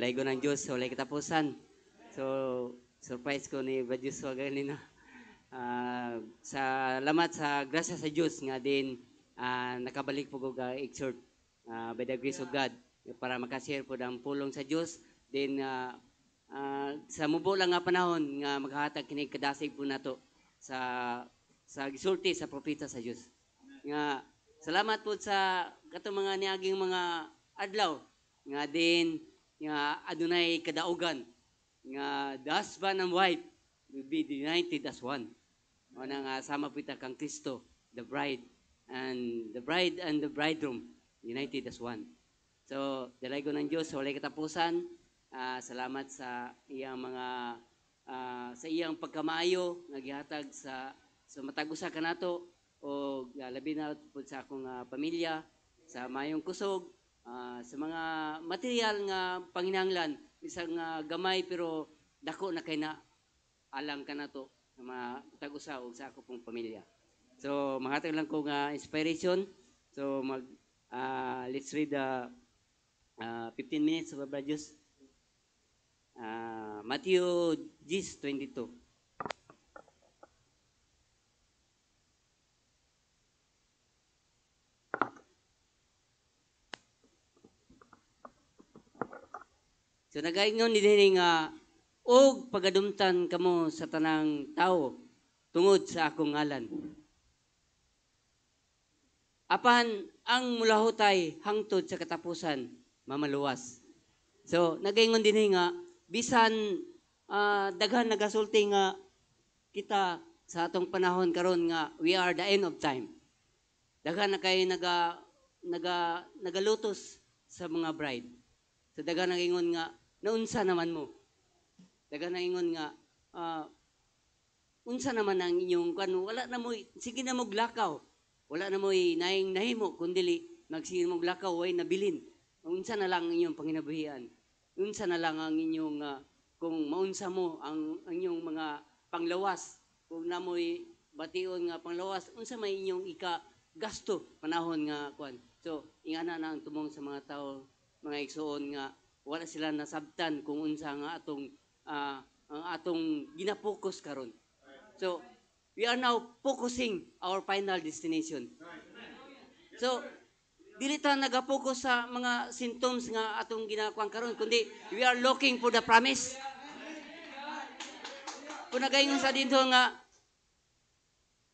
Dalaygo ng Diyos, walay katapusan. So, surprise ko ni Brad Joshua ganina. Salamat sa grasya sa Diyos nga din nakabalik po ko exhort by the grace of God para makashare po ng pulong sa Diyos. Then, sa mubo lang nga panahon nga maghahatag kinig kadasig po nato sa gisulti sa propeta sa Diyos. Nga, salamat po sa katong mga niaging mga adlaw nga din nga adunay kadaugan nga the husband and wife will be united as one. O nang sama po ita kang Kristo, the bride and the bridegroom united as one. So, dalaygo ng Diyos, walay katapusan. Salamat sa iyang mga sa iyang pagkamaayo nga gihatag sa matag-usa kanato o labi na po sa akong pamilya, sa mayong kusog, sa mga material nga panginahanglan, isang gamay pero dako na kay na alang kanato sa matag-usa og sa akong pong pamilya. So mahatag lang ko nga inspiration. So let's read 15 minutes of Brad Diyos. Matthew 10:22. So nagaingon ni dinhi nga og pagadumtan kamo sa tanang tao tungod sa akong ngalan. Apan ang mulahutay hangtod sa katapusan mamaluwas. So nagaingon dinhi nga bisan daghan nagasulti nga kita sa atong panahon karon nga we are the end of time. Daghan na kay nagalutos sa mga bride. So daghan nagaingon nga naunsa naman mo. Daga na ingon nga, unsa naman ang inyong kanu, wala na mo, sige na mo glakaw. Wala na mo naing nahimo, kundi magsige mo glakaw, way nabilin. Unsa na lang ang inyong panginabuhian. Unsa na lang ang inyong, kung maunsa mo ang inyong mga panglawas. Kung na mo'y bation nga panglawas, unsa may inyong gasto panahon nga kwan. So, ingana na ang tumong sa mga tao, mga igsoon nga, wala sila nasabtan kung unsa nga atong ang atong ginapokus karon. So, we are now focusing our final destination. So, dili ta nagapokus sa mga symptoms nga atong ginakuan karon, kundi we are looking for the promise. Kung nagaingon sa dito nga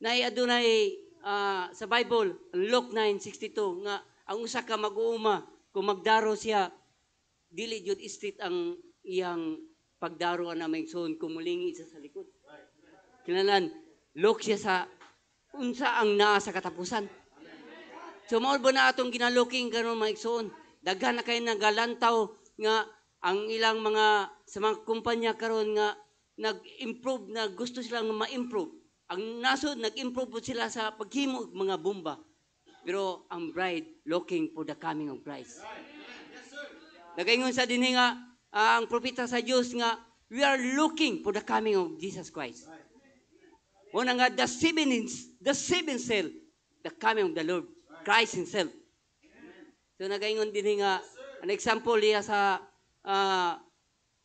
adunay sa Bible, Luke 9:62 nga ang usa ka mag-uuma kung magdaro siya dili jud street ang iyang pagdaro na may igsoon kumulingi sa likod. Kinalan, look siya sa unsa ang naa sa katapusan. So mao ba na atong ginalooking karon mga igsoon. Daghan na kay nagalantaw nga ang ilang mga sa mga kumpanya karon nga nag-improve na gusto silang ma-improve. Ang nasod nag-improve po sila sa paghimo og mga bomba. Pero ang bride looking for the coming of Christ. Nagaingon sa dinhi nga ang propeta sa Dios nga we are looking for the coming of Jesus Christ. Una nga the seven seal, the coming of the Lord Christ himself. So nagaingon dinhi nga an example niya sa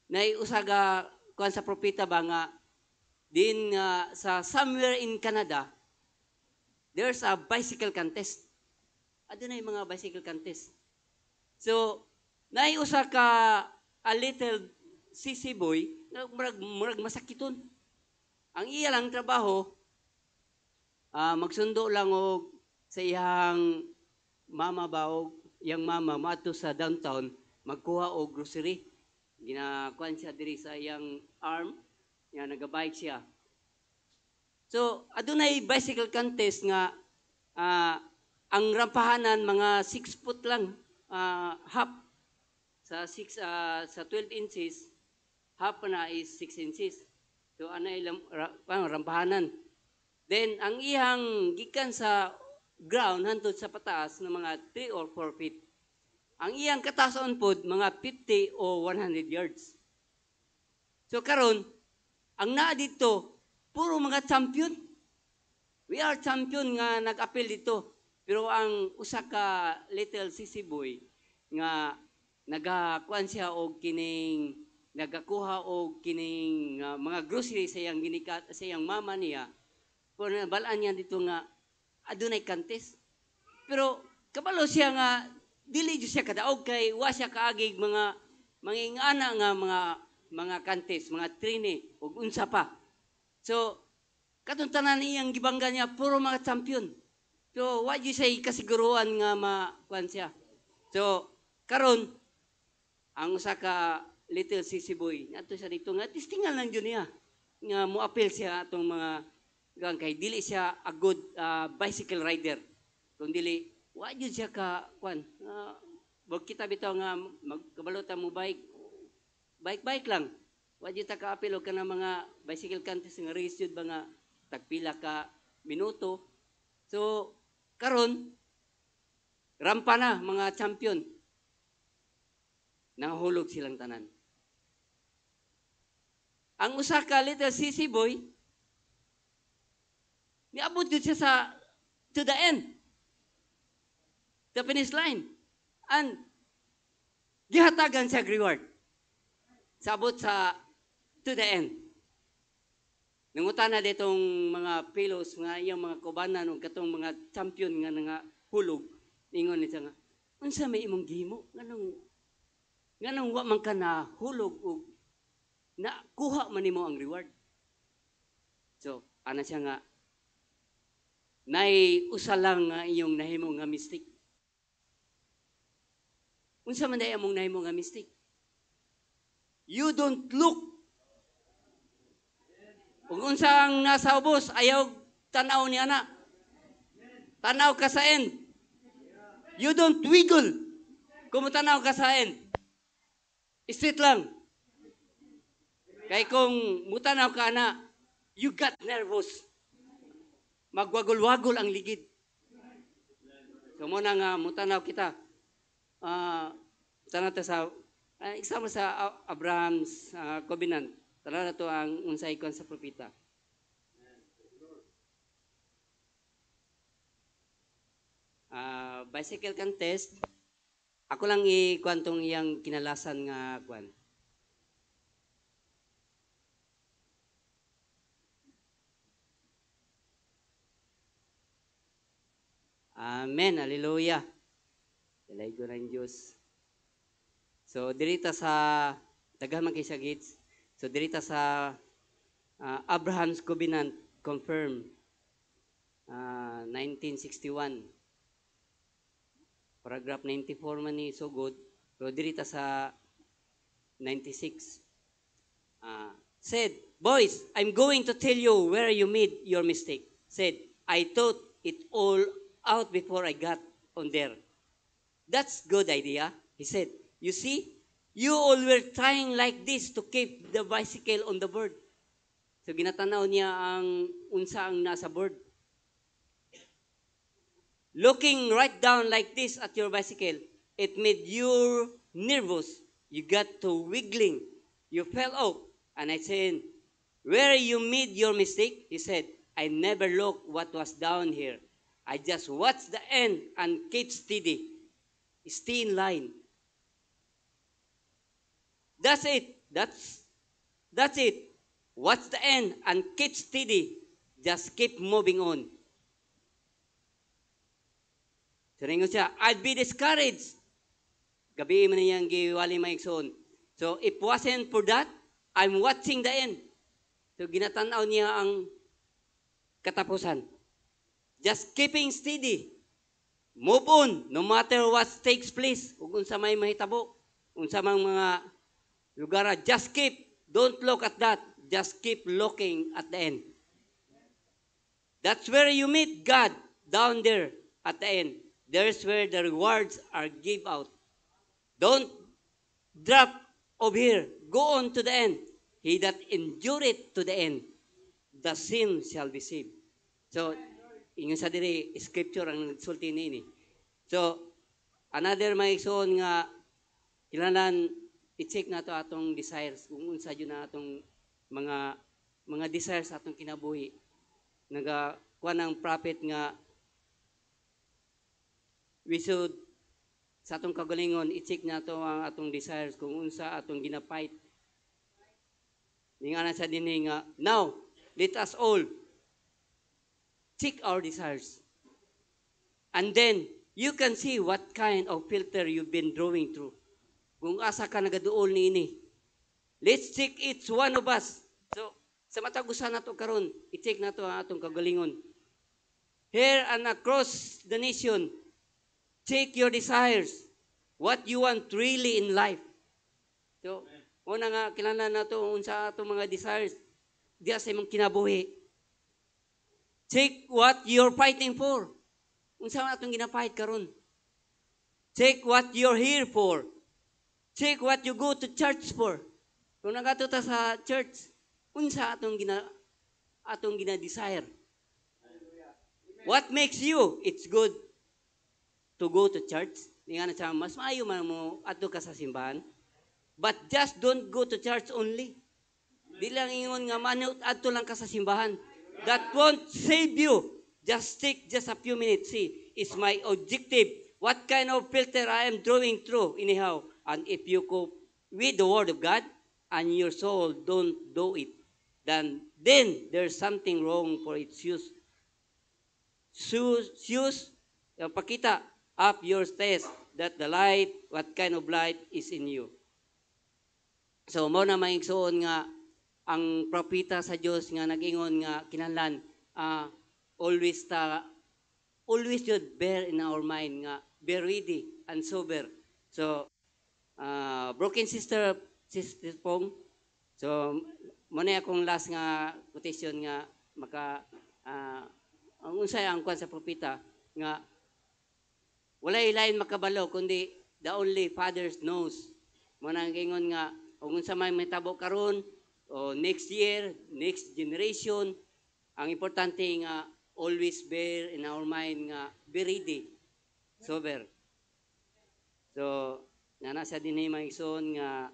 naiusaga kuan sa propeta ba nga din sa somewhere in Canada there's a bicycle contest. Adunay mga bicycle contest. So naiusa ka a little sissy boy nga murag masakiton. Ang iya lang trabaho magsundo lang og sa iyang mama ba og iyang mama maadto sa downtown magkuha og grocery. Ginakuan siya diri sa iyang arm, nga nagabike siya. So adunay bicycle contest nga ang rampahanan mga 6 foot lang half sa 12 inches, half na is 6 inches. So, anay rampahanan. Then, ang iyang gikan sa ground, hantod sa pataas ng mga 3 or 4 feet. Ang iyang katason po, mga 50 o 100 yards. So, karon ang naa dito, puro mga champion. We are champion nga nag-appeal dito. Pero ang usa ka little sissy boy nga nagakuan siya og kining nagakuha og kining mga grocery sa iyang ginikat sa iyang mama niya. Pero nabalaan niya dito nga adunay kantis. Pero kabalo siya nga dili jud siya kadaog kay wa siya kaagig mga ingana nga mga kantis, mga trini ug unsa pa. So katong tanan iyang gibangga niya puro mga champion. So wa jud siya kasiguruhan nga makuan siya. So karon ang usa ka little sissy boy nato siya dito nga tistingan lang jud niya nga moapil siya atong mga gang kay dili siya a good bicycle rider. Kung dili wa jud siya ka kuan wag kita bitaw nga magkabalota mo bike lang. Wa jud ta kaapil og kana mga bicycle contest nga race jud ba nga tagpila ka minuto. So karon rampa na mga champion. Nahulog silang tanan. Ang usa ka little sissy boy niabot jud siya sa to the end. The finish line. And gihatagan siya reward. Sabot sa to the end. Nangutana ditong mga pilos nga iyang mga kubanan ug katong mga champion nga hulog ningon ni siya nga unsa may imong gihimo nganong wa man ka na hulog ug nakuha man nimo ang reward. So ana siya nga nay usa lang nga iyong nahimo nga mistake. Unsa man day among nahimo nga mistake? You don't look. Ug unsa ang nasa ubos ayaw tanaw ni ana. Tanaw ka sa end. You don't wiggle. Kung tanaw ka sa end. Straight lang. Kay kung mutanaw ka na, you got nervous. Magwagol-wagol ang ligid. So muna nga mutanaw kita. Tanaw ta sa example sa Abraham's covenant. Tanaw na to ang unsay kon sa propeta. Bicycle contest. Ako lang i-kwantong iyang kinalasan nga kwan. Amen. Hallelujah. Dalay ko ng Diyos. So, dirita sa, daghan man kay siya gits. So, dirita sa Abraham's Covenant confirmed 1961. Paragraph 94 man ni so good. So, dirita sa 96. Said, boys, I'm going to tell you where you made your mistake. Said, I thought it all out before I got on there. That's good idea, he said. You see, you all were trying like this to keep the bicycle on the board. So ginatanaw niya ang unsa ang nasa board. Looking right down like this at your bicycle, it made you nervous. You got to wiggling. You fell off. And I said, where you made your mistake? He said, I never looked what was down here. I just watched the end and keep steady. Stay in line. That's it. That's it. Watch the end and keep steady. Just keep moving on. Saringo siya, I'd be discouraged. Gabi man niyang giwali maigsoon. So if wasn't for that, I'm watching the end. So ginatanaw niya ang katapusan. Just keeping steady. Move on, no matter what takes place. Ug unsa may mahitabo, unsa mang mga lugar, just keep. Don't look at that. Just keep looking at the end. That's where you meet God, down there at the end. There's where the rewards are give out. Don't drop over here. Go on to the end. He that endureth to the end, the same shall be saved. So, ingon sa diri scripture ang nagsulti niini. So another may igsoon nga kailangan i-check nato atong desires kung unsa jud na atong mga desires atong kinabuhi. Nagakuan ang prophet nga we should sa atong kagalingon, i-check nato ang atong desires kung unsa atong ginapait. Nga na sa dinhi nga, now, let us all check our desires. And then, you can see what kind of filter you've been drawing through. Kung asa ka nagaduol niini. Let's check each one of us. So, sa matagusan nato karon, i-check nato ang atong kagalingon. Here and across the nation, check your desires. What you want really in life. So, una nga, kilala nato unsa atong mga desires. Diya sa imong kinabuhi. Check what you're fighting for. Unsa atong ginapahit karon. Check what you're here for. Check what you go to church for. Kung nagato ta sa church, unsa atong gina-desire. What makes you? It's good to go to church. Nga na siya, mas maayo man mo ato ka sa simbahan. But just don't go to church only. Di lang ingon nga manut ato lang ka sa simbahan. That won't save you. Just take just a few minutes. See, it's my objective. What kind of filter I am drawing through anyhow. And if you cope with the Word of God and your soul don't do it, then there's something wrong for its use. Pakita up your test that the life, what kind of life is in you. So, mo na maigsoon nga, ang propeta sa Diyos nga nag-ingon nga kinahanglan, always should bear in our mind nga, be ready and sober. So, broken sister Pong, so, muna akong last nga quotation nga, ang unsay ang kwan sa propeta, nga, walay lain makabalo, kundi the only Father knows. Muna ang ingon nga, kung unsa may tabo karon o next year, next generation, ang importante nga, always bear in our mind nga, be ready, sober. So, nasa din ay maigsoon nga,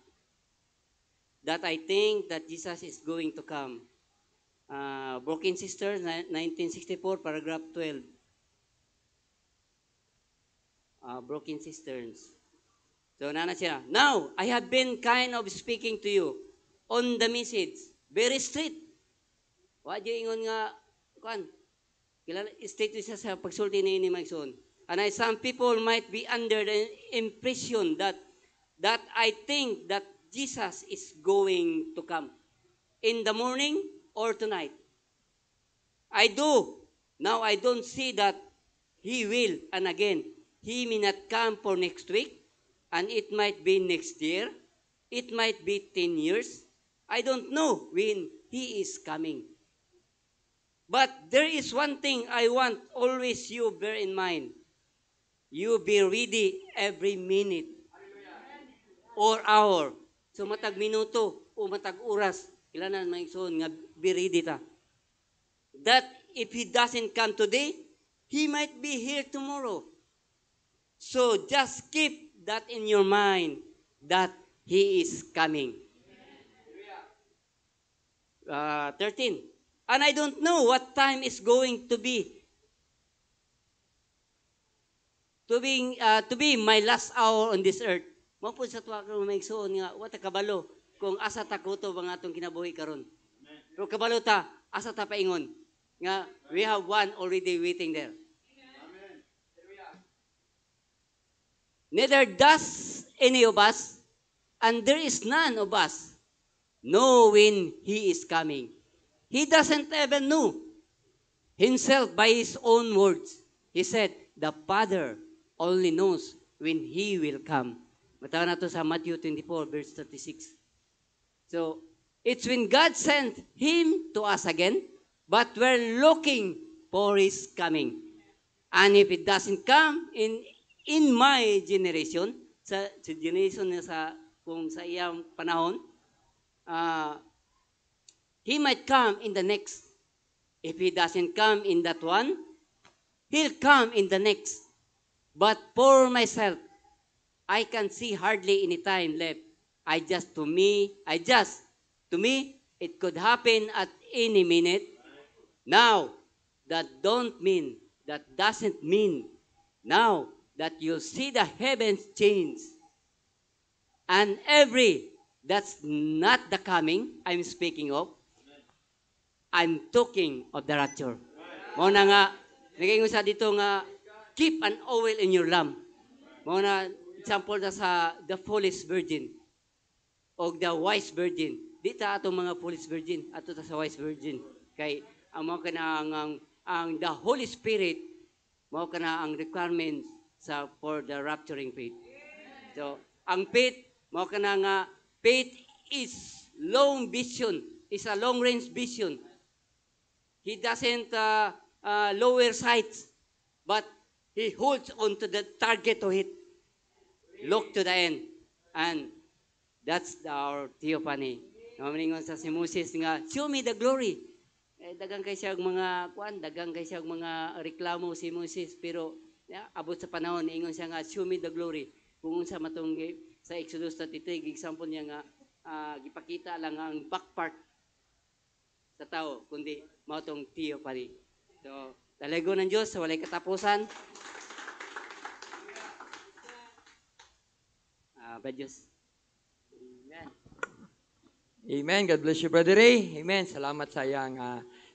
that I think that Jesus is going to come. Broken Sisters, 1964, paragraph 12. Broken Sisters. So, nana siya, now, I have been kind of speaking to you on the message. Very straight. Wa di ingon nga, kuan, kilala, straight siya sa pagsulti ni Maigsoon. And some people might be under the impression that I think that Jesus is going to come in the morning or tonight. I do. Now I don't see that he will. And again, he may not come for next week. And it might be next year. It might be 10 years. I don't know when he is coming. But there is one thing I want always you bear in mind. You be ready every minute or hour. So matag minuto o matag oras, kailangan maigsoon nga be ready ta. That if he doesn't come today, he might be here tomorrow. So just keep that in your mind that he is coming. 13. And I don't know what time is going to be my last hour on this earth. Mo po sa tuwa ko maigsoon nga wa ta kabalo kung asa ta kutob ang atong kinabuhi karon. Pero kabalo ta asa ta paingon nga we have one already waiting there. Neither does any of us, and there is none of us, know when he is coming. He doesn't even know himself by his own words. He said, the Father only knows when he will come. Matawa na to sa Matthew 24, verse 36. So, it's when God sent him to us again, but we're looking for his coming. And if it doesn't come in my generation, sa generation na kung sa iyang panahon, he might come in the next. If he doesn't come in that one, he'll come in the next. But for myself, I can see hardly any time left. To me, it could happen at any minute. Now, that doesn't mean, now, that you'll see the heavens change. And that's not the coming I'm speaking of. I'm talking of the rapture. Mao na nga, nagaingon sa dito nga, keep an oil in your lamp. Mao na, example na sa the foolish virgin o the wise virgin. Di ta atong mga foolish virgin, ato ta sa wise virgin. Kay, ang mga ang the Holy Spirit, mao kana ang requirements for the rapturing faith. So, ang faith, mao kana nga, faith is long vision, is a long range vision. He doesn't lower sights, but he holds on to the target to hit. Look to the end. And that's our theophany. Namaningon sa si Moses nga, show me the glory. Dagang kay siya mga dagang kay siya mga reklamo si Moses, pero abot sa panahon ingon siya nga, show me the glory. Kung unsa matong sa Exodus 33, example niya nga gipakita lang ang back part sa tao, kundi mao tong theophany. So, dalago ng Diyos sa walay katapusan. Diyos. Amen. Amen. God bless you, Brother Ray. Amen. Salamat sa iyang